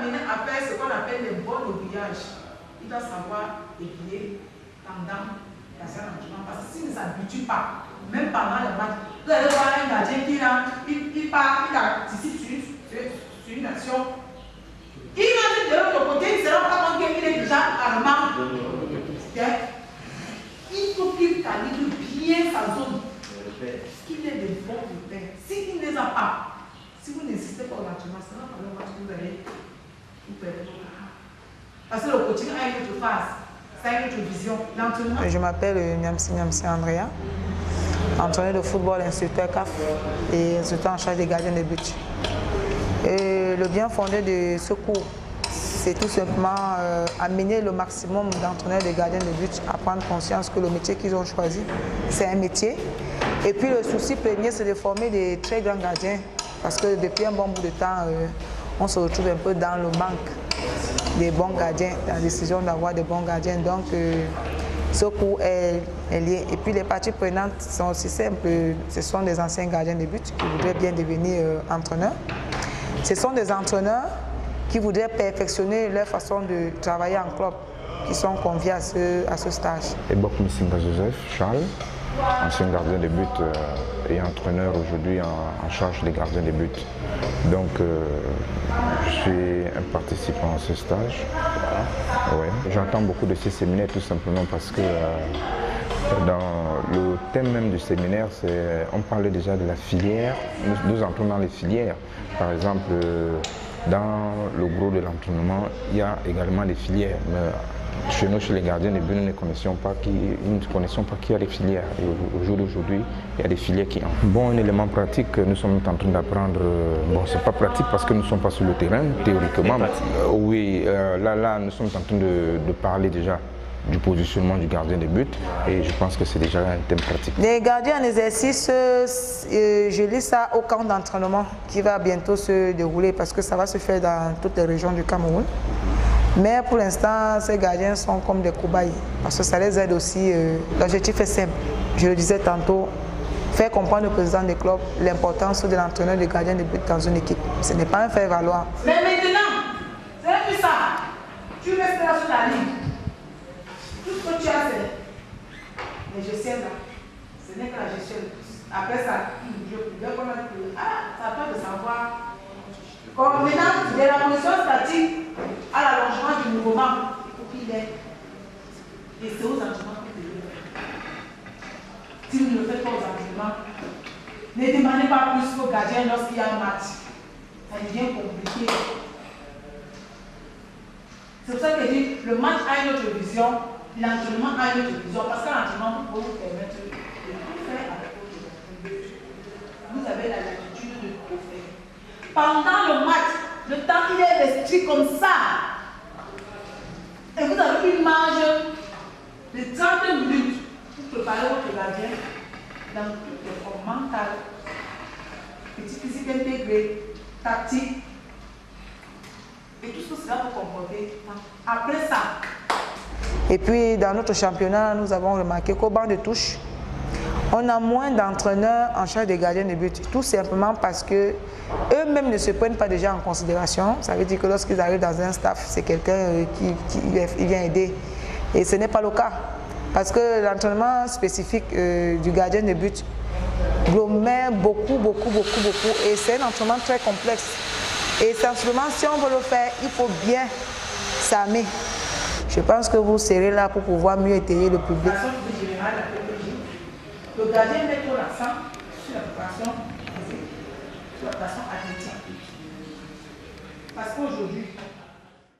l'amener à faire ce qu'on appelle les bons ouvrillages. Il doit savoir aiguiller pendant la séance d'entraînement. Parce que s'il ne s'habitue pas, même pendant le match, vous allez voir un gardien qui participe sur une action. Il va dire de l'autre côté, il ne sera pas compte qu'il est déjà armant. Il faut qu'il calibre bien sa zone. Qu'il ait des bons repères. S'il ne les a pas, si vous n'insistez pas au l'entraînement, ce n'est pas le match que vous allez vous perdre. Parce que le coaching a une autre phase, ça a une autre vision. L'entraînement. Je m'appelle Nyamsi Andrea, entraîneur de football, instructeur CAF et instructeur en charge des gardiens de but. Et le bien fondé de ce cours, c'est tout simplement amener le maximum d'entraîneurs de gardiens de but à prendre conscience que le métier qu'ils ont choisi, c'est un métier. Et puis le souci premier, c'est de former des très grands gardiens. Parce que depuis un bon bout de temps, on se retrouve un peu dans le manque des bons gardiens, dans la décision d'avoir des bons gardiens. Donc ce cours est lié. Et puis les parties prenantes sont aussi simples. Ce sont des anciens gardiens de but qui voudraient bien devenir entraîneurs. Ce sont des entraîneurs qui voudraient perfectionner leur façon de travailler en club, qui sont conviés à ce stage. Ebok Missinga Joseph, Charles, ancien gardien de but et entraîneur aujourd'hui en charge des gardiens de but. Donc je suis un participant à ce stage. Ouais. J'entends beaucoup de ces séminaires tout simplement parce que dans le thème même du séminaire, on parlait déjà de la filière. Nous entrons dans les filières. Par exemple, dans le gros de l'entraînement, il y a également des filières. Mais chez nous, chez les gardiens de but, nous ne connaissions pas qu'il y a des filières. Et au jour d'aujourd'hui, il y a des filières qui entrent. Bon, un élément pratique, nous sommes en train d'apprendre. Bon, c'est pas pratique parce que nous ne sommes pas sur le terrain, théoriquement. Oui, là, nous sommes en train de parler déjà du positionnement du gardien de but et je pense que c'est déjà un thème pratique. Les gardiens en exercice, je lis ça au camp d'entraînement qui va bientôt se dérouler parce que ça va se faire dans toutes les régions du Cameroun. Mais pour l'instant, ces gardiens sont comme des cobayes parce que ça les aide aussi. L'objectif est simple, je le disais tantôt, faire comprendre au président des clubs l'importance de l'entraîneur de gardien de but dans une équipe. Ce n'est pas un faire valoir. Mais maintenant, c'est plus ça. Tu restes là sur la ligne. Tout ce que tu as, c'est les gestions là. Ce n'est que la gestion. Après ça, ça n'a pas de savoir. Comme maintenant, de la position statique à l'allongement du mouvement, il faut qu'il ait. Et c'est aux entraînements que vous devez faire. Si vous ne le faites pas aux entraînements, ne demandez pas plus qu'au gardien lorsqu'il y a un match. Ça devient compliqué. C'est pour ça que je dis, le match a une autre vision. L'entraînement a une autre vision parce que l'entraînement peut vous permettre de tout faire avec votre but. Vous avez la latitude de tout faire. Pendant le match, le temps qu'il est restreint comme ça, et vous avez une marge de 30 minutes pour préparer votre gardien dans toutes les formes mentales, petit physique intégré, tactique, et tout cela pour comporter. Après ça, et puis dans notre championnat, nous avons remarqué qu'au banc de touche, on a moins d'entraîneurs en charge des gardiens de but. Tout simplement parce que eux-mêmes ne se prennent pas déjà en considération. Ça veut dire que lorsqu'ils arrivent dans un staff, c'est quelqu'un qui vient aider. Et ce n'est pas le cas. Parce que l'entraînement spécifique du gardien de but glomère beaucoup. Et c'est un entraînement très complexe. Et simplement, si on veut le faire, il faut bien s'armer. Je pense que vous serez là pour pouvoir mieux étayer le public. Le gardien met trop l'accent sur la préparation physique, sur la préparation athlétique. Parce qu'aujourd'hui,